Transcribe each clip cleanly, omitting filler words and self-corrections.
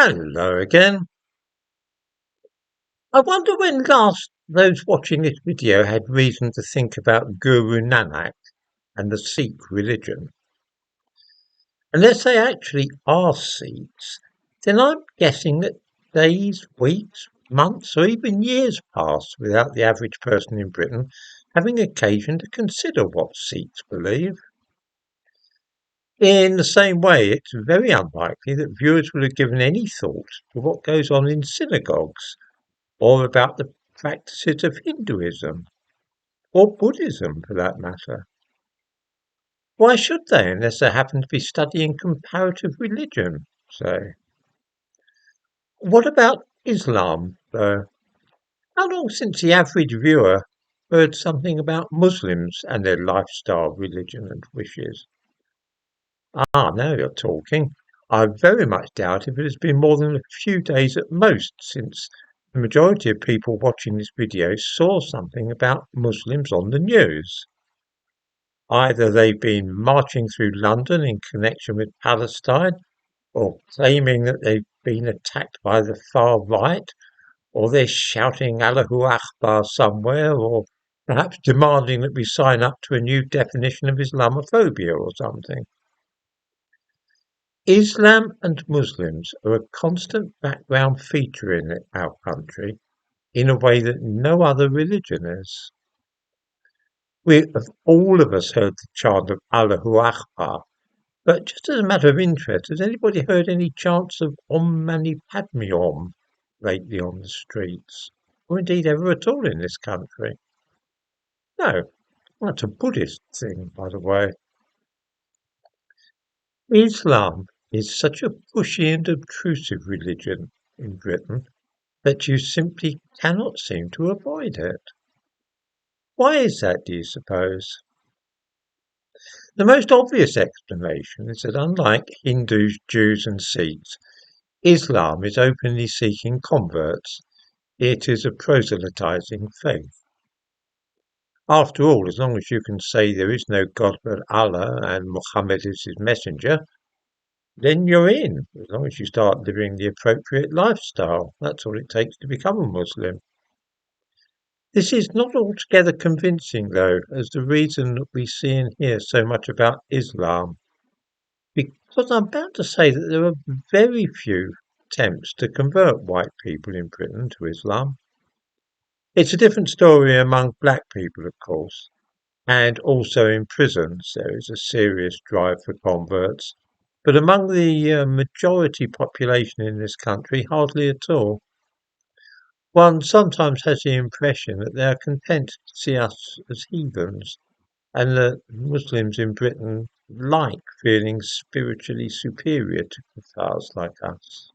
Hello again. I wonder when last those watching this video had reason to think about Guru Nanak and the Sikh religion. Unless they actually are Sikhs, then I'm guessing that days, weeks, months, or even years pass without the average person in Britain having occasion to consider what Sikhs believe. In the same way, it's very unlikely that viewers will have given any thought to what goes on in synagogues or about the practices of Hinduism, or Buddhism for that matter. Why should they unless they happen to be studying comparative religion, say? What about Islam, though? How long since the average viewer heard something about Muslims and their lifestyle, religion and wishes? Now you're talking. I very much doubt if it has been more than a few days at most since the majority of people watching this video saw something about Muslims on the news. Either they've been marching through London in connection with Palestine, or claiming that they've been attacked by the far right, or they're shouting Allahu Akbar somewhere, or perhaps demanding that we sign up to a new definition of Islamophobia or something. Islam and Muslims are a constant background feature in our country in a way that no other religion is. We have all of us heard the chant of Allahu Akbar, but just as a matter of interest, has anybody heard any chants of Om Mani Padme Om lately on the streets, or indeed ever at all in this country? No, that's a Buddhist thing, by the way. Islam is such a pushy and obtrusive religion in Britain that you simply cannot seem to avoid it. Why is that, do you suppose? The most obvious explanation is that unlike Hindus, Jews and Sikhs, Islam is openly seeking converts. It is a proselytizing faith. After all, as long as you can say there is no God but Allah and Muhammad is his messenger, then you're in, as long as you start living the appropriate lifestyle. That's all it takes to become a Muslim. This is not altogether convincing, though, as the reason that we see and hear so much about Islam, because I'm bound to say that there are very few attempts to convert white people in Britain to Islam. It's a different story among black people, of course, and also in prisons there is a serious drive for converts, but among the majority population in this country, hardly at all. One sometimes has the impression that they are content to see us as heathens, and that Muslims in Britain like feeling spiritually superior to kuffars like us.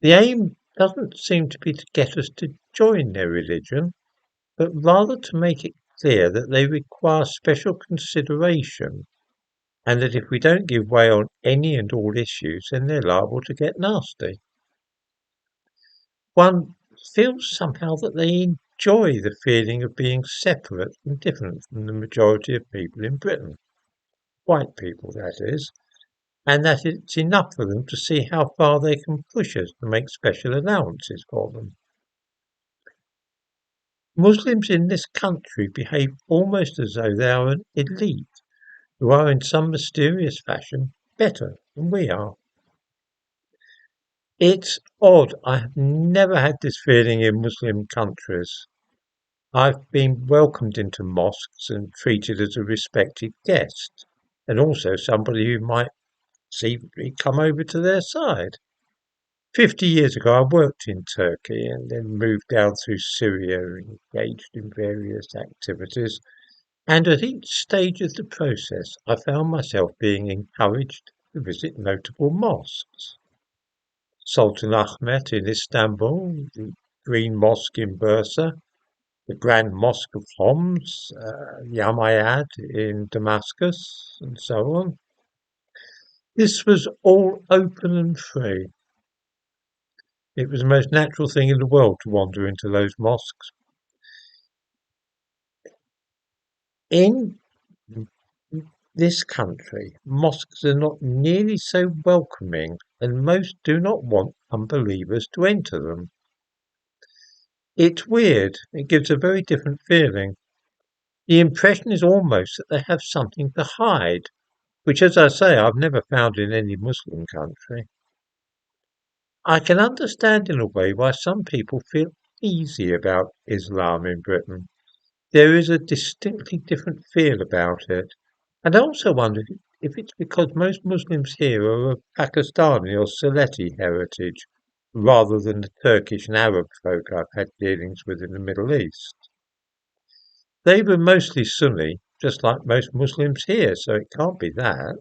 The aim doesn't seem to be to get us to join their religion, but rather to make it clear that they require special consideration, and that if we don't give way on any and all issues, then they're liable to get nasty. One feels somehow that they enjoy the feeling of being separate and different from the majority of people in Britain, white people that is, and that it's enough for them to see how far they can push us to make special allowances for them. Muslims in this country behave almost as though they are an elite who are in some mysterious fashion better than we are. It's odd, I have never had this feeling in Muslim countries. I've been welcomed into mosques and treated as a respected guest, and also somebody who might secretly come over to their side. 50 years ago, I worked in Turkey and then moved down through Syria, engaged in various activities. And at each stage of the process, I found myself being encouraged to visit notable mosques. Sultan Ahmet in Istanbul, the Green Mosque in Bursa, the Grand Mosque of Homs, the Umayyad in Damascus, and so on. This was all open and free. It was the most natural thing in the world to wander into those mosques. In this country, mosques are not nearly so welcoming, and most do not want unbelievers to enter them. It's weird. It gives a very different feeling. The impression is almost that they have something to hide, which, as I say, I've never found in any Muslim country. I can understand in a way why some people feel easy about Islam in Britain. There is a distinctly different feel about it. And I also wonder if it's because most Muslims here are of Pakistani or Sylheti heritage, rather than the Turkish and Arab folk I've had dealings with in the Middle East. They were mostly Sunni, just like most Muslims here, so it can't be that.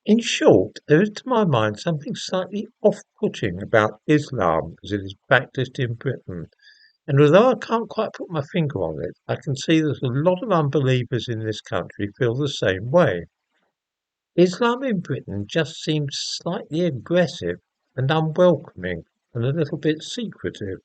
In short, there is to my mind something slightly off-putting about Islam as it is practiced in Britain, and although I can't quite put my finger on it, I can see that a lot of unbelievers in this country feel the same way. Islam in Britain just seems slightly aggressive and unwelcoming and a little bit secretive.